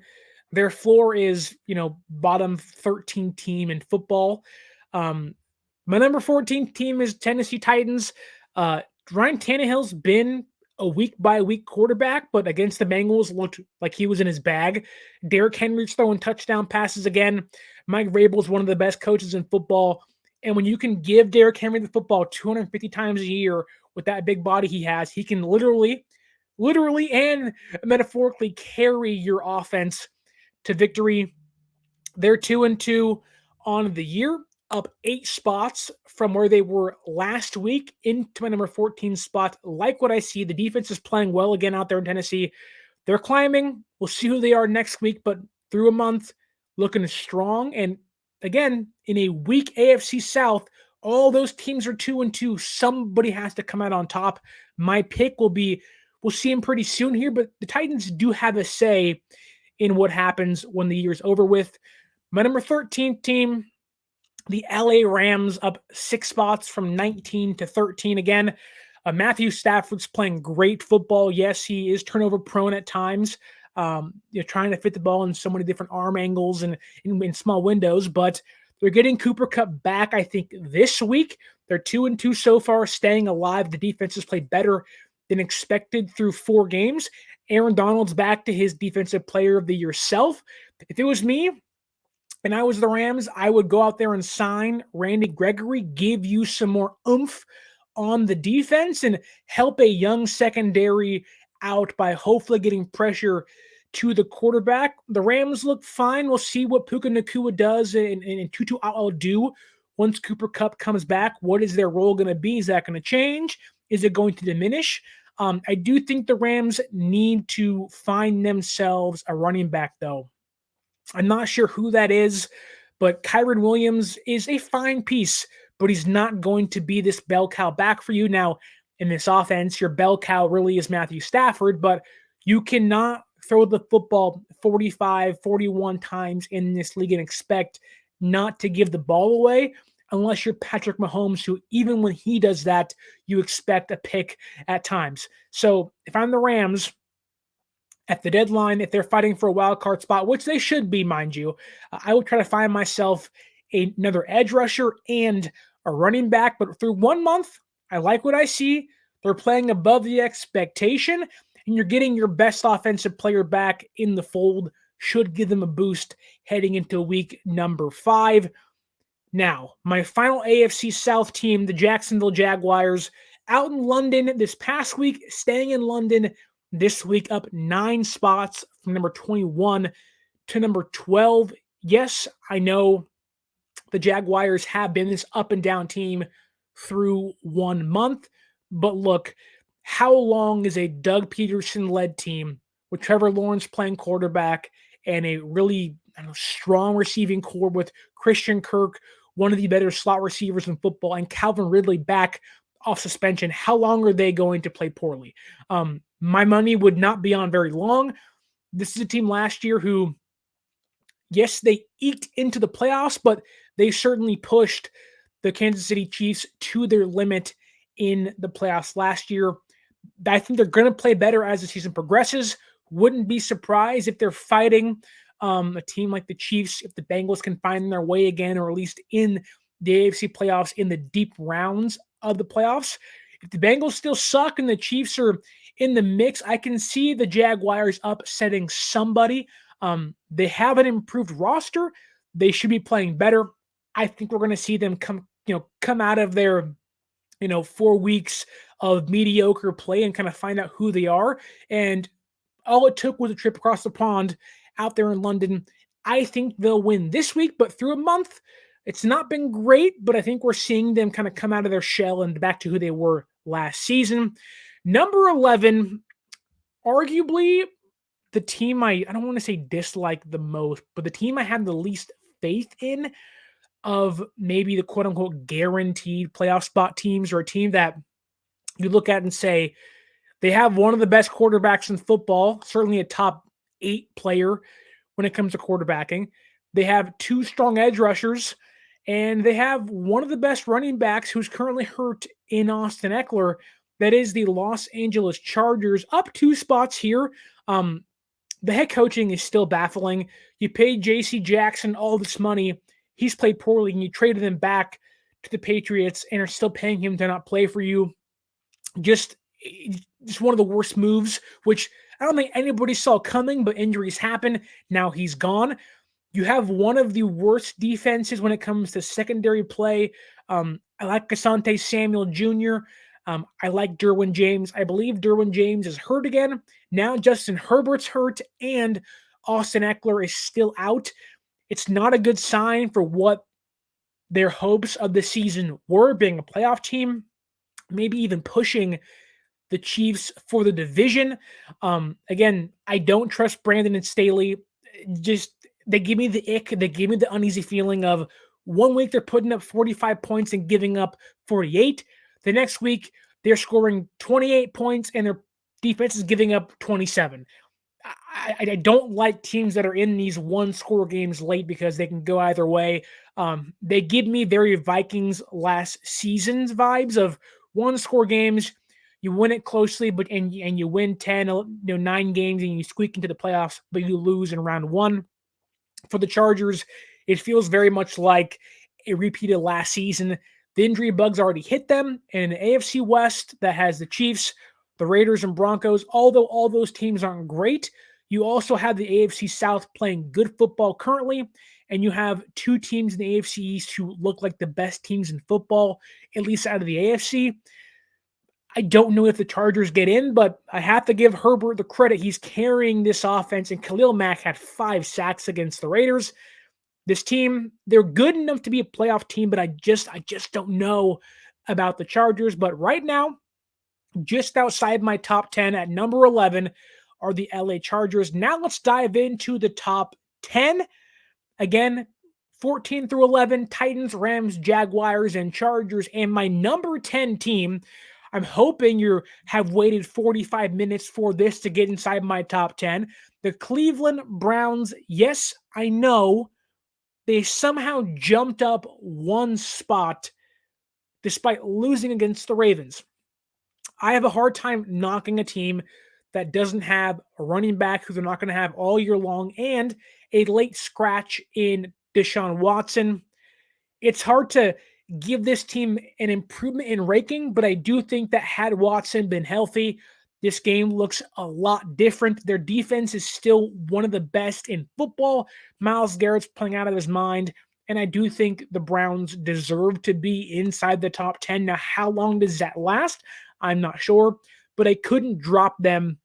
Their floor is, bottom 13 team in football. My number 14 team is Tennessee Titans. Ryan Tannehill's been a week-by-week quarterback, but against the Bengals looked like he was in his bag. Derrick Henry's throwing touchdown passes again. Mike Vrabel's one of the best coaches in football. And when you can give Derrick Henry the football 250 times a year with that big body he has, he can literally and metaphorically carry your offense to victory. They're 2-2 on the year, up 8 spots from where they were last week into my number 14 spot. Like what I see. The defense is playing well again out there in Tennessee. They're climbing. We'll see who they are next week, but through a month, looking strong. And again, in a weak AFC South, all those teams are 2-2. Somebody has to come out on top. My pick will be, we'll see him pretty soon here, but the Titans do have a say in what happens when the year's over with. My number 13 team, the LA Rams, up 6 spots from 19 to 13 again. Matthew Stafford's playing great football. Yes, he is turnover prone at times. Trying to fit the ball in so many different arm angles and in small windows, but they're getting Cooper Kupp back, I think, this week. They're 2-2 so far, staying alive. The defense has played better than expected through 4 games. Aaron Donald's back to his defensive player of the year self. If it was me and I was the Rams, I would go out there and sign Randy Gregory, give you some more oomph on the defense, and help a young secondary out by hopefully getting pressure to the quarterback. The Rams look fine. We'll see what Puka Nacua does and Tutu I'll do once Cooper Kupp comes back. What is their role going to be? Is that going to change? Is it going to diminish? I do think the Rams need to find themselves a running back, though. I'm not sure who that is, but Kyren Williams is a fine piece, but he's not going to be this bell cow back for you. Now, in this offense, your bell cow really is Matthew Stafford, but you cannot throw the football 45, 41 times in this league and expect not to give the ball away unless you're Patrick Mahomes, who even when he does that, you expect a pick at times. So if I'm the Rams, at the deadline, if they're fighting for a wild card spot, which they should be, mind you, I would try to find myself another edge rusher and a running back. But through 1 month, I like what I see. They're playing above the expectation, and you're getting your best offensive player back in the fold. Should give them a boost heading into week number 5. Now, my final AFC South team, the Jacksonville Jaguars, out in London this past week, staying in London this week, up 9 spots from number 21 to number 12. Yes, I know the Jaguars have been this up and down team through 1 month, but look, how long is a Doug Peterson led team with Trevor Lawrence playing quarterback and a really strong receiving core with Christian Kirk, one of the better slot receivers in football, and Calvin Ridley back off suspension? How long are they going to play poorly? My money would not be on very long. This is a team last year who, yes, they eked into the playoffs, but they certainly pushed the Kansas City Chiefs to their limit in the playoffs last year. I think they're going to play better as the season progresses. Wouldn't be surprised if they're fighting a team like the Chiefs, if the Bengals can find their way again, or at least in the AFC playoffs in the deep rounds of the playoffs. If the Bengals still suck and the Chiefs are in the mix, I can see the Jaguars upsetting somebody. They have an improved roster. They should be playing better. I think we're going to see them come out of their 4 weeks of mediocre play and kind of find out who they are. And all it took was a trip across the pond out there in London. I think they'll win this week, but through a month, it's not been great, but I think we're seeing them kind of come out of their shell and back to who they were last season. Number 11, arguably the team I don't want to say dislike the most, but the team I had the least faith in of maybe the quote unquote guaranteed playoff spot teams, or a team that you look at and say they have one of the best quarterbacks in football, certainly a top 8 player when it comes to quarterbacking. They have 2 strong edge rushers, and they have one of the best running backs who's currently hurt in Austin Eckler. That is the Los Angeles Chargers, up 2 spots here. The head coaching is still baffling. You paid J.C. Jackson all this money. He's played poorly, and you traded him back to the Patriots and are still paying him to not play for you. Just one of the worst moves, which I don't think anybody saw coming, but injuries happen. Now he's gone. You have one of the worst defenses when it comes to secondary play. I like Asante Samuel Jr. I like Derwin James. I believe Derwin James is hurt again. Now Justin Herbert's hurt, and Austin Eckler is still out. It's not a good sign for what their hopes of the season were, being a playoff team, maybe even pushing the Chiefs for the division. Again, I don't trust Brandon and Staley. They give me the ick. They give me the uneasy feeling of 1 week they're putting up 45 points and giving up 48. The next week they're scoring 28 points and their defense is giving up 27. I don't like teams that are in these 1-score games late because they can go either way. They give me very Vikings last season's vibes of 1-score games. You win it closely, and you win 10, 9 games, and you squeak into the playoffs, but you lose in round 1. For the Chargers, it feels very much like a repeat of last season. The injury bugs already hit them, and an AFC West that has the Chiefs, the Raiders, and Broncos. Although all those teams aren't great, you also have the AFC South playing good football currently, and you have 2 teams in the AFC East who look like the best teams in football, at least out of the AFC. I don't know if the Chargers get in, but I have to give Herbert the credit. He's carrying this offense, and Khalil Mack had 5 sacks against the Raiders. This team, they're good enough to be a playoff team, but I just don't know about the Chargers. But right now, just outside my top 10 at number 11 are the LA Chargers. Now let's dive into the top 10. Again, 14 through 11, Titans, Rams, Jaguars, and Chargers. And my number 10 team, I'm hoping you have waited 45 minutes for this to get inside my top 10. The Cleveland Browns. Yes, I know they somehow jumped up 1 spot despite losing against the Ravens. I have a hard time knocking a team that doesn't have a running back who they're not going to have all year long and a late scratch in Deshaun Watson. It's hard to give this team an improvement in ranking, but I do think that had Watson been healthy, this game looks a lot different. Their defense is still one of the best in football. Myles Garrett's playing out of his mind, and I do think the Browns deserve to be inside the top 10. Now, how long does that last? I'm not sure, but I couldn't drop them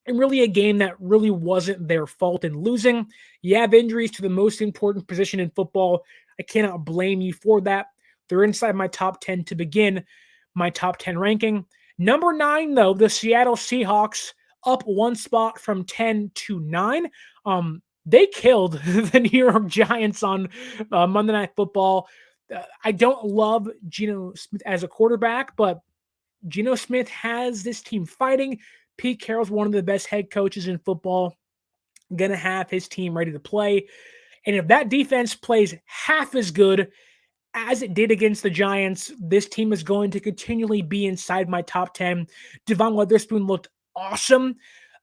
in really a game that really wasn't their fault in losing. You have injuries to the most important position in football. I cannot blame you for that. They're inside my top 10 to begin my top 10 ranking. Number 9, though, the Seattle Seahawks, up one spot from 10 to 9. They killed the New York Giants on Monday Night Football. I don't love Geno Smith as a quarterback, but Geno Smith has this team fighting. Pete Carroll's one of the best head coaches in football, going to have his team ready to play. And if that defense plays half as good as it did against the Giants, this team is going to continually be inside my top 10. Devon Witherspoon looked awesome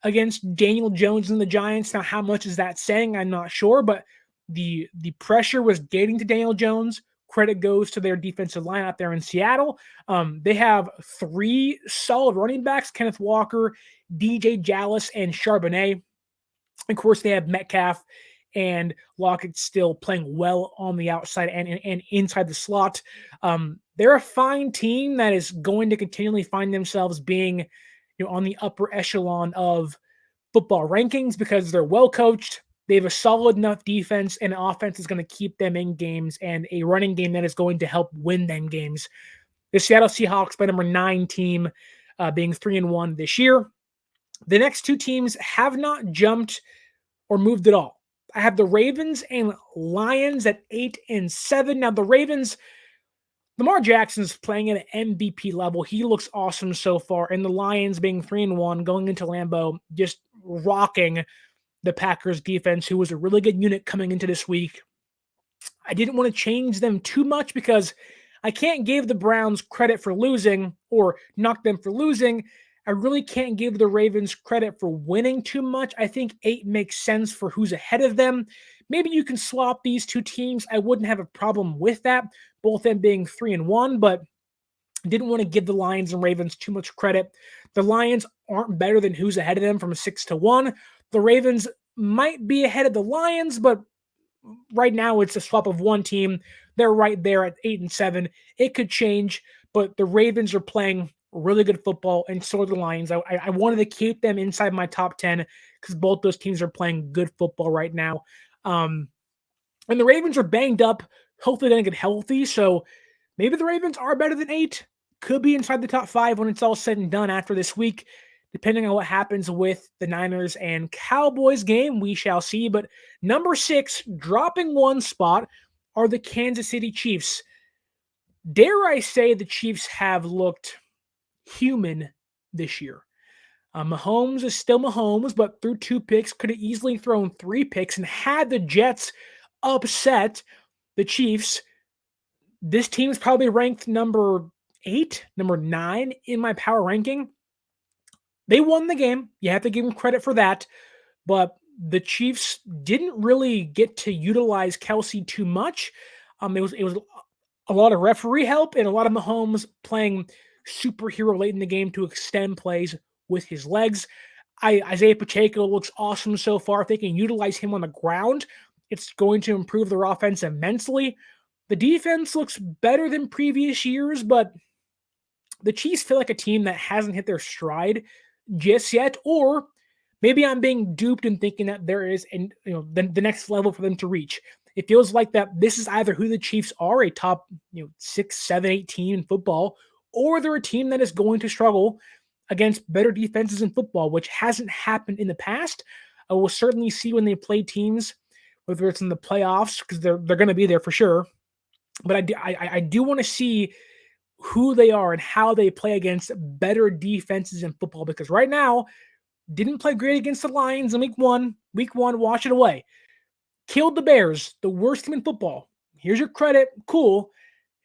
against Daniel Jones and the Giants. Now, how much is that saying? I'm not sure, but the pressure was getting to Daniel Jones. Credit goes to their defensive line out there in Seattle. They have 3 solid running backs, Kenneth Walker, DJ Dallas, and Charbonnet. Of course, they have Metcalf and Lockett still playing well on the outside and inside the slot. They're a fine team that is going to continually find themselves being on the upper echelon of football rankings because they're well coached. They have a solid enough defense, and an offense is going to keep them in games, and a running game that is going to help win them games. The Seattle Seahawks, by number 9 team, being 3-1 this year. The next 2 teams have not jumped or moved at all. I have the Ravens and Lions at 8 and 7. Now, the Ravens, Lamar Jackson's playing at an MVP level. He looks awesome so far. And the Lions being 3-1, going into Lambeau, just rocking the Packers defense, who was a really good unit coming into this week. I didn't want to change them too much because I can't give the Browns credit for losing or knock them for losing. I really can't give the Ravens credit for winning too much. I think 8 makes sense for who's ahead of them. Maybe you can swap these 2 teams. I wouldn't have a problem with that, both them being 3-1, but didn't want to give the Lions and Ravens too much credit. The Lions aren't better than who's ahead of them from 6-1. The Ravens might be ahead of the Lions, but right now it's a swap of 1 team. They're right there at 8 and 7. It could change, but the Ravens are playing really good football, and so are the Lions. I wanted to keep them inside my top 10 because both those teams are playing good football right now. And the Ravens are banged up. Hopefully they don't get healthy, so maybe the Ravens are better than 8. Could be inside the top 5 when it's all said and done after this week. Depending on what happens with the Niners and Cowboys game, we shall see. But number 6, dropping 1 spot, are the Kansas City Chiefs. Dare I say the Chiefs have looked human this year. Mahomes is still Mahomes, but threw 2 picks, could have easily thrown 3 picks, and had the Jets upset the Chiefs, this team is probably ranked number 8, number 9 in my power ranking. They won the game. You have to give them credit for that. But the Chiefs didn't really get to utilize Kelsey too much. It was a lot of referee help and a lot of Mahomes playing superhero late in the game to extend plays with his legs. Isaiah Pacheco looks awesome so far. If they can utilize him on the ground, it's going to improve their offense immensely. The defense looks better than previous years, but the Chiefs feel like a team that hasn't hit their stride just yet, or maybe I'm being duped in thinking that there is the next level for them to reach. It feels like that this is either who the Chiefs are, a top 6, 7, 8 team in football, or they're a team that is going to struggle against better defenses in football, which hasn't happened in the past. I will certainly see when they play teams, whether it's in the playoffs, because they're going to be there for sure. But I do want to see who they are and how they play against better defenses in football, because right now, didn't play great against the Lions in week one. Week 1, wash it away. Killed the Bears, the worst team in football. Here's your credit. Cool.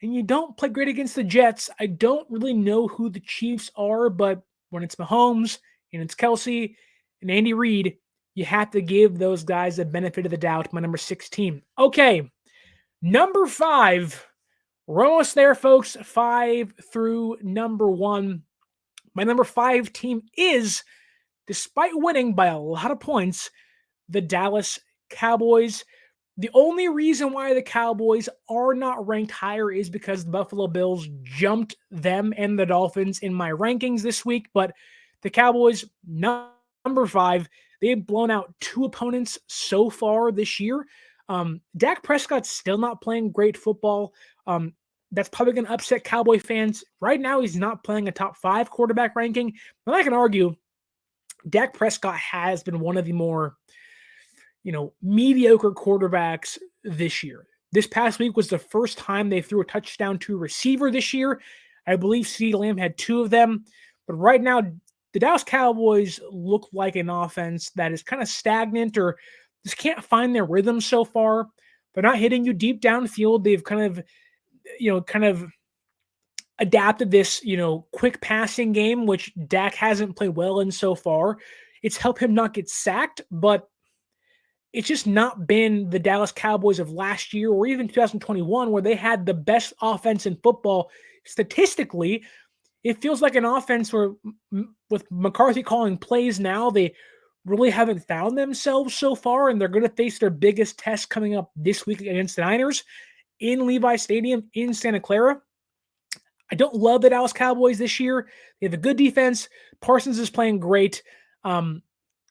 And you don't play great against the Jets. I don't really know who the Chiefs are, but when it's Mahomes, and it's Kelsey and Andy Reid. You have to give those guys the benefit of the doubt. My number 6 team. Okay, number 5. We're almost there, folks. 5 through number 1. My number 5 team is, despite winning by a lot of points, the Dallas Cowboys. The only reason why the Cowboys are not ranked higher is because the Buffalo Bills jumped them and the Dolphins in my rankings this week. But the Cowboys, number 5, they've blown out 2 opponents so far this year. Dak Prescott's still not playing great football. That's probably going to upset Cowboy fans. Right now, he's not playing a top 5 quarterback ranking. But I can argue Dak Prescott has been one of the more mediocre quarterbacks this year. This past week was the first time they threw a touchdown to a receiver this year. I believe CeeDee Lamb had 2 of them. But right now, the Dallas Cowboys look like an offense that is kind of stagnant or just can't find their rhythm so far. They're not hitting you deep downfield. They've kind of adapted this, quick passing game, which Dak hasn't played well in so far. It's helped him not get sacked, but it's just not been the Dallas Cowboys of last year or even 2021 where they had the best offense in football statistically. It feels like an offense where, with McCarthy calling plays now, they really haven't found themselves so far, and they're going to face their biggest test coming up this week against the Niners in Levi Stadium in Santa Clara. I don't love the Dallas Cowboys this year. They have a good defense. Parsons is playing great.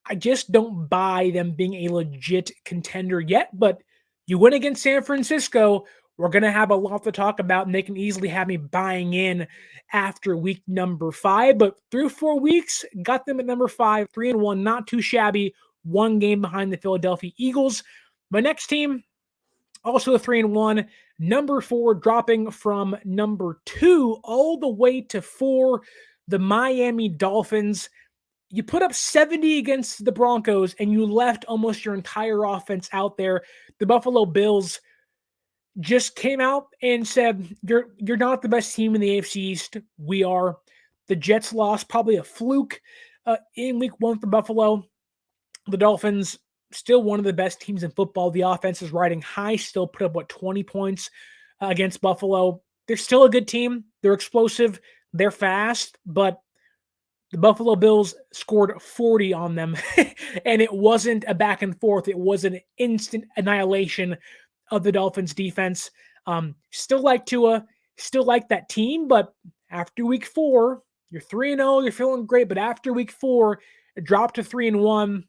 I just don't buy them being a legit contender yet, but you win against San Francisco, we're going to have a lot to talk about, and they can easily have me buying in after week number 5. But through 4 weeks, got them at number 5, 3-1, not too shabby, 1 game behind the Philadelphia Eagles. My next team, also 3-1, number 4, dropping from number 2 all the way to 4, the Miami Dolphins. You put up 70 against the Broncos, and you left almost your entire offense out there. The Buffalo Bills just came out and said, you're not the best team in the AFC East. We are. The Jets lost, probably a fluke in week 1 for Buffalo. The Dolphins, still one of the best teams in football. The offense is riding high, still put up, 20 points against Buffalo. They're still a good team. They're explosive. They're fast, but the Buffalo Bills scored 40 on them, and it wasn't a back and forth. It was an instant annihilation of the Dolphins defense. Still like Tua, still like that team, but after week 4, you're 3-0, you're feeling great, but after week 4, it dropped to 3-1,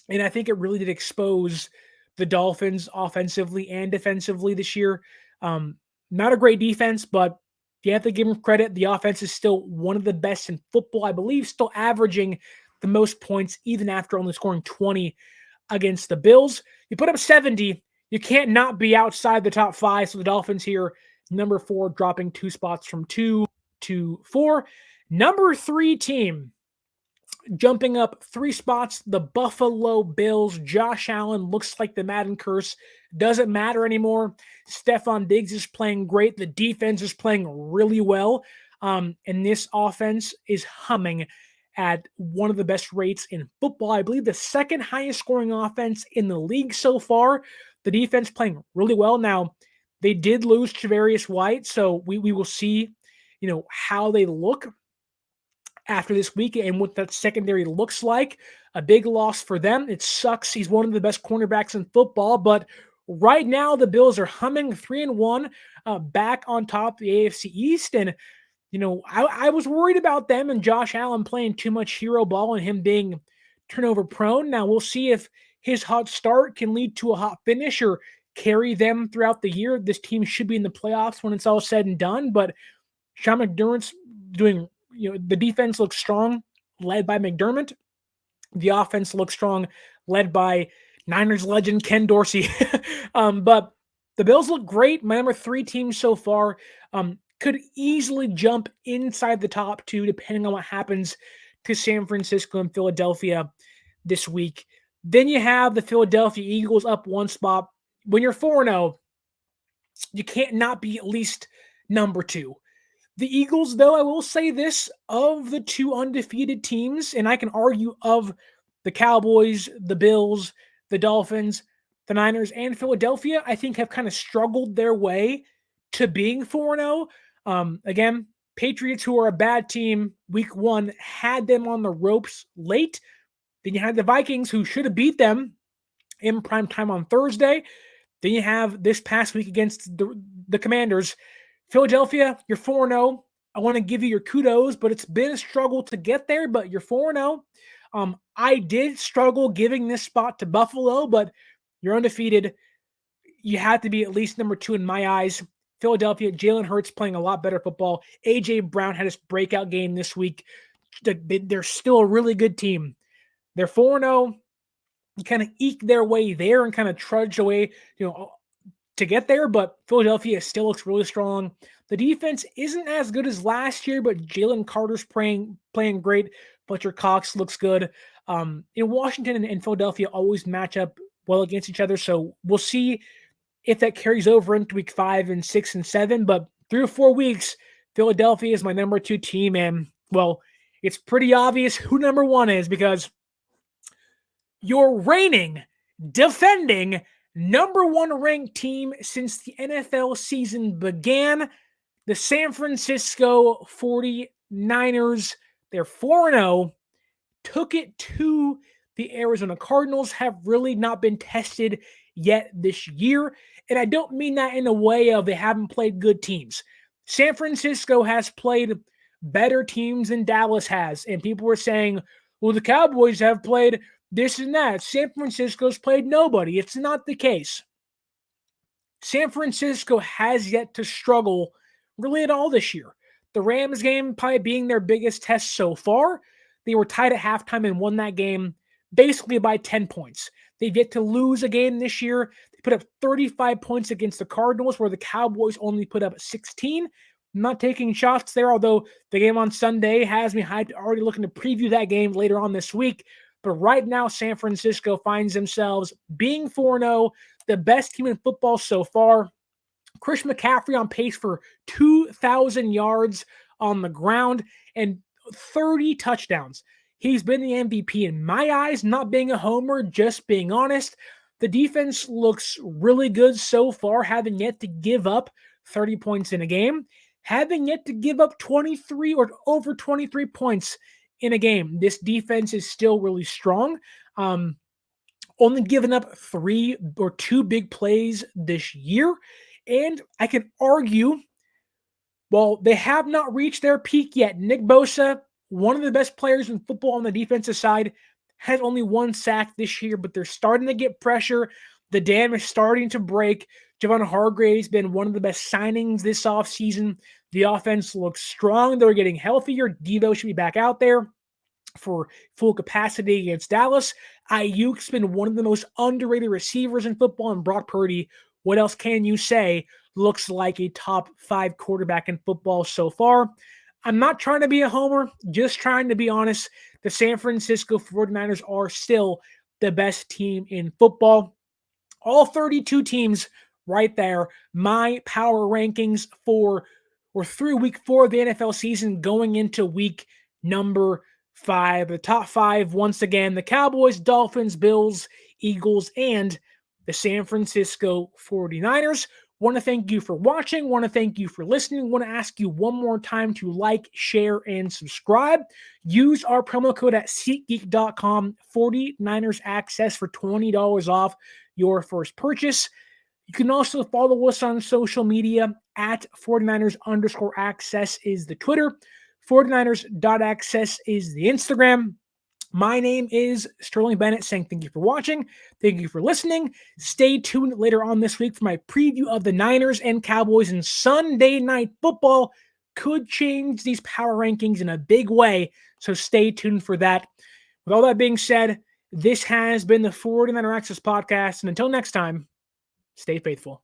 and I think it really did expose the Dolphins offensively and defensively this year. Not a great defense, but you have to give them credit. The offense is still one of the best in football. I believe still averaging the most points even after only scoring 20 against the Bills. You put up 70. You can't not be outside the top 5. So the Dolphins here, number 4, dropping 2 spots from 2 to 4. Number 3 team, jumping up 3 spots, the Buffalo Bills. Josh Allen looks like the Madden curse doesn't matter anymore. Stephon Diggs is playing great. The defense is playing really well. And this offense is humming at one of the best rates in football. I believe the 2nd highest scoring offense in the league so far. The defense playing really well. Now, they did lose Tre'Davious White, so we will see, how they look after this week and what that secondary looks like. A big loss for them. It sucks. He's one of the best cornerbacks in football, but right now the Bills are humming 3-1, back on top of the AFC East. And, I was worried about them and Josh Allen playing too much hero ball and him being turnover prone. Now we'll see if his hot start can lead to a hot finish or carry them throughout the year. This team should be in the playoffs when it's all said and done, but Sean McDermott's doing, the defense looks strong, led by McDermott. The offense looks strong, led by Niners legend Ken Dorsey. But the Bills look great. My number 3 team so far could easily jump inside the top 2, depending on what happens to San Francisco and Philadelphia this week. Then you have the Philadelphia Eagles up 1 spot. When you're 4-0, you can't not be at least number 2. The Eagles, though, I will say this, of the two undefeated teams, and I can argue of the Cowboys, the Bills, the Dolphins, the Niners, and Philadelphia, I think have kind of struggled their way to being 4-0. Again, Patriots, who are a bad team, week one, had them on the ropes late. Then you had the Vikings, who should have beat them in prime time on Thursday. Then you have this past week against the Commanders. Philadelphia, you're 4-0. I want to give you your kudos, but it's been a struggle to get there, but you're 4-0. I did struggle giving this spot to Buffalo, but you're undefeated. You have to be at least number 2 in my eyes. Philadelphia, Jalen Hurts playing a lot better football. A.J. Brown had his breakout game this week. They're still a really good team. They're 4-0. You kind of eke their way there and kind of trudge away, to get there, but Philadelphia still looks really strong. The defense isn't as good as last year, but Jalen Carter's playing great. Fletcher Cox looks good. Washington and Philadelphia always match up well against each other, so we'll see if that carries over into week 5 and 6 and 7. But 3 or 4 weeks, Philadelphia is my number 2 team, and well, it's pretty obvious who number 1 is because your reigning, defending, number 1 ranked team since the NFL season began, the San Francisco 49ers. They're 4-0, took it to the Arizona Cardinals, have really not been tested yet this year. And I don't mean that in a way of they haven't played good teams. San Francisco has played better teams than Dallas has. And people were saying, well, the Cowboys have played this and that. San Francisco's played nobody. It's not the case. San Francisco has yet to struggle really at all this year. The Rams game probably being their biggest test so far. They were tied at halftime and won that game basically by 10 points. They've yet to lose a game this year. They put up 35 points against the Cardinals, where the Cowboys only put up 16. I'm not taking shots there, although the game on Sunday has me hyped, already looking to preview that game later on this week. But right now, San Francisco finds themselves being 4-0, the best team in football so far. Chris McCaffrey on pace for 2,000 yards on the ground and 30 touchdowns. He's been the MVP in my eyes, not being a homer, just being honest. The defense looks really good so far, having yet to give up 30 points in a game, having yet to give up 23 or over 23 points in a game. This defense is still really strong. Only given up 3 or 2 big plays this year. And I can argue, well, they have not reached their peak yet. Nick Bosa, one of the best players in football on the defensive side, has only 1 sack this year, but they're starting to get pressure. The dam is starting to break. Javon Hargrave's been one of the best signings this offseason. The offense looks strong. They're getting healthier. Devo should be back out there for full capacity against Dallas. Ayuk's been one of the most underrated receivers in football, and Brock Purdy, what else can you say, looks like a top 5 quarterback in football so far. I'm not trying to be a homer, just trying to be honest. The San Francisco 49ers are still the best team in football. All 32 teams right there. My power rankings through week 4 of the NFL season going into week number 5. The top 5, once again, the Cowboys, Dolphins, Bills, Eagles, and the San Francisco 49ers. Want to thank you for watching. Want to thank you for listening. Want to ask you one more time to like, share, and subscribe. Use our promo code at SeatGeek.com, 49ers access for $20 off your first purchase. You can also follow us on social media at 49ers_access is the Twitter. 49ers.access is the Instagram. My name is Sterling Bennett, saying thank you for watching. Thank you for listening. Stay tuned later on this week for my preview of the Niners and Cowboys, and Sunday Night Football could change these power rankings in a big way, so stay tuned for that. With all that being said, this has been the 49er Access Podcast, and until next time, stay faithful.